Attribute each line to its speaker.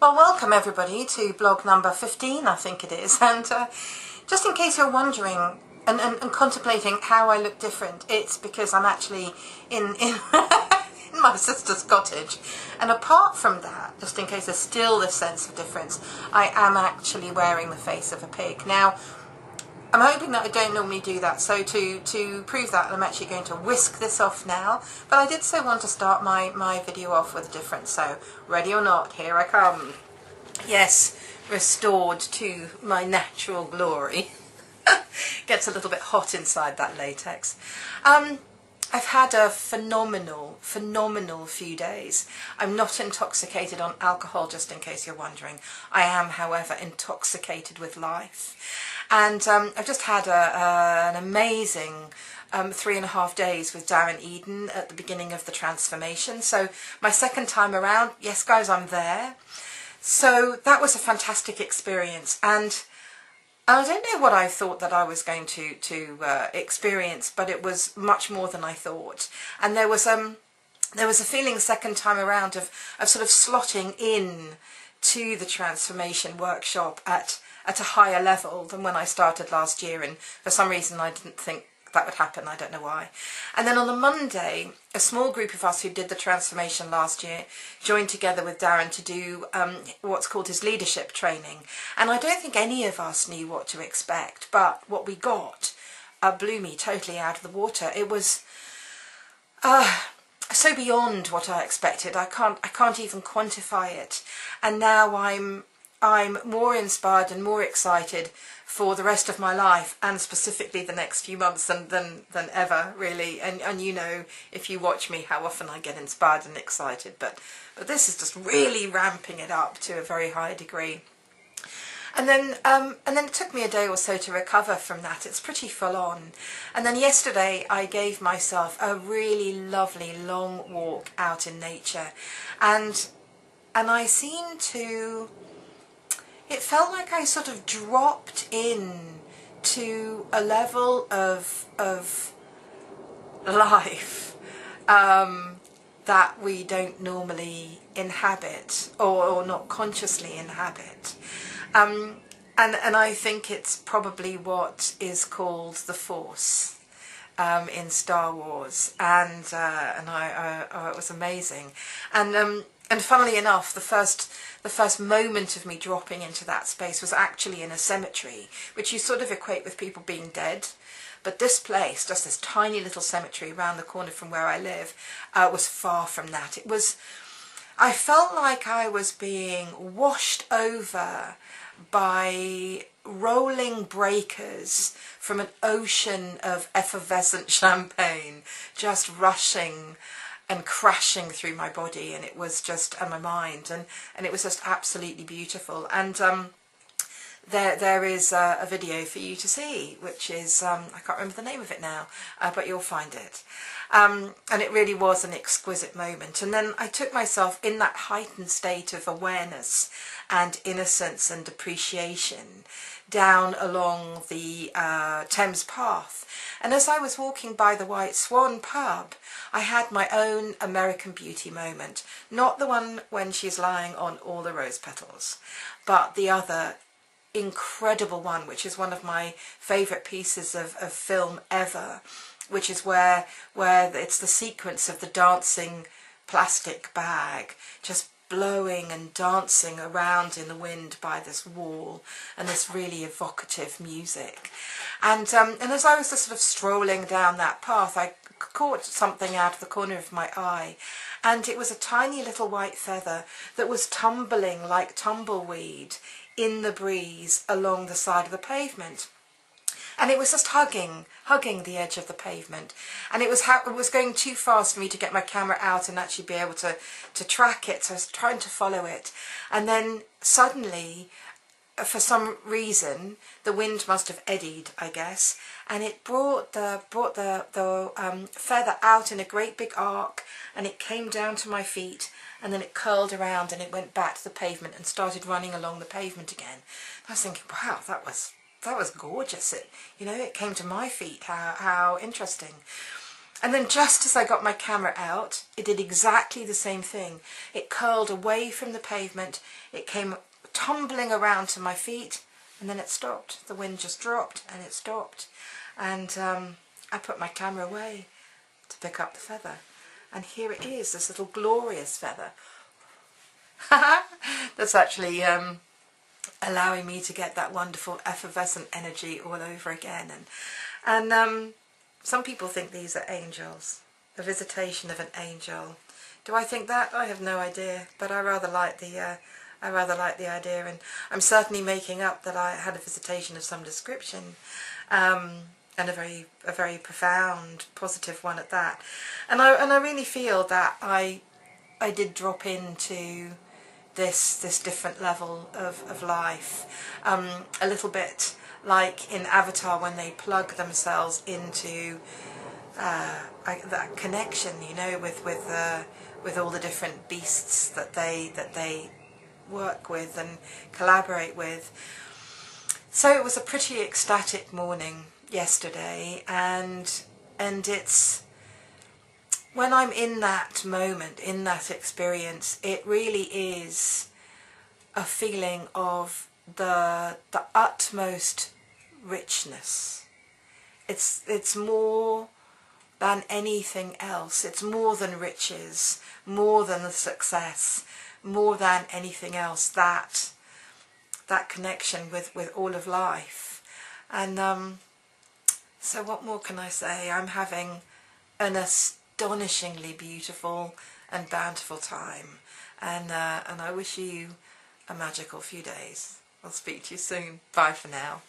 Speaker 1: Well, welcome everybody to blog number 15, I think it is, and just in case you're wondering and contemplating how I look different, it's because I'm actually in in my sister's cottage, and apart from that, just in case there's still this sense of difference, I am actually wearing the face of a pig. Now, I'm hoping that I don't normally do that, so to prove that, I'm actually going to whisk this off now, but I did so want to start my video off with a difference, so ready or not, here I come. Yes, restored to my natural glory. Gets a little bit hot inside that latex. I've had a phenomenal few days. I'm not intoxicated on alcohol, just in case you're wondering. I am, however, intoxicated with life. And I've just had an amazing 3.5 days with Darren Eden at the beginning of the transformation. So my second time around, yes guys, I'm there. So that was a fantastic experience, and I don't know what I thought that I was going to experience, but it was much more than I thought. And there was a feeling second time around of sort of slotting in to the transformation workshop at a higher level than when I started last year, and for some reason I didn't think that would happen. I don't know why. And then on the Monday, a small group of us who did the transformation last year joined together with Darren to do what's called his leadership training. And I don't think any of us knew what to expect, but what we got blew me totally out of the water. It was so beyond what I expected. I can't even quantify it. And now I'm more inspired and more excited for the rest of my life, and specifically the next few months than ever, really. And you know, if you watch me, how often I get inspired and excited, but this is just really ramping it up to a very high degree. And then it took me a day or so to recover from that. It's pretty full on. And then yesterday I gave myself a really lovely long walk out in nature, and I seemed to, it felt like I sort of dropped in to a level of life that we don't normally inhabit, or not consciously inhabit. And I think it's probably what is called the Force in Star Wars, and it was amazing. And funnily enough, the first moment of me dropping into that space was actually in a cemetery, which you sort of equate with people being dead. But this place, just this tiny little cemetery around the corner from where I live, was far from that. I felt like I was being washed over by rolling breakers from an ocean of effervescent champagne, just rushing and crashing through my body, and it was just, and my mind, and it was just absolutely beautiful. And there is a video for you to see, which is, I can't remember the name of it now, but you'll find it. And it really was an exquisite moment. And then I took myself in that heightened state of awareness and innocence and appreciation down along the Thames path. And as I was walking by the White Swan pub, I had my own American Beauty moment. Not the one when she's lying on all the rose petals, but the other incredible one, which is one of my favourite pieces of film ever, which is where it's the sequence of the dancing plastic bag just blowing and dancing around in the wind by this wall, and this really evocative music. And as I was just sort of strolling down that path, I caught something out of the corner of my eye, and it was a tiny little white feather that was tumbling like tumbleweed in the breeze along the side of the pavement. And it was just hugging the edge of the pavement, and it was going too fast for me to get my camera out and actually be able to track it. So I was trying to follow it, and then suddenly, for some reason, the wind must have eddied, I guess, and it brought the feather out in a great big arc, and it came down to my feet, and then it curled around and it went back to the pavement and started running along the pavement again. I was thinking, wow, that was gorgeous. It came to my feet. How interesting. And then just as I got my camera out, it did exactly the same thing. It curled away from the pavement, it came tumbling around to my feet, and then it stopped. The wind just dropped and it stopped. And I put my camera away to pick up the feather. And here it is, this little glorious feather. That's actually allowing me to get that wonderful effervescent energy all over again. And some people think these are angels, a visitation of an angel. Do I think that? I have no idea, but I rather like the idea, and I'm certainly making up that I had a visitation of some description, and a very profound, positive one at that. And I really feel that I did drop into this different level of life, a little bit like in Avatar when they plug themselves into that connection, you know, with all the different beasts that they work with and collaborate with. So it was a pretty ecstatic morning yesterday, and it's when I'm in that moment, in that experience, it really is a feeling of the utmost richness. It's more than anything else. It's more than riches, more than the success, more than anything else. That connection with all of life. And so what more can I say? I'm having an astonishingly beautiful and bountiful time, and I wish you a magical few days. I'll speak to you soon. Bye for now.